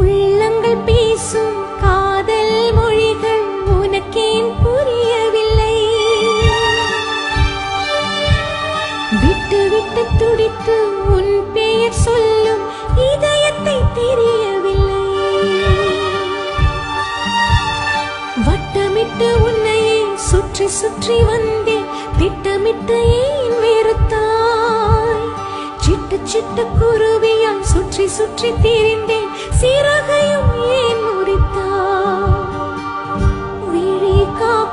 உள்ளங்கள் பேசும் காதல் மொழிகள் உனக்கேன் புரியவில்லை? விட்டு விட்டு துடித்து உன் பெயர் சொல்லும் இதயத்தை தெரியவில்லை. வட்டமிட்டு உன்னையே சுற்றி சுற்றி வந்தேன், திட்டமிட்டு ஏன் வெறுத்தாய்? சிட்டு சிட்டு குருவியால் சுற்றி சுற்றி திரிந்தேன், சிறகையும் ஏன் முறித்தாய்? விழி காக்க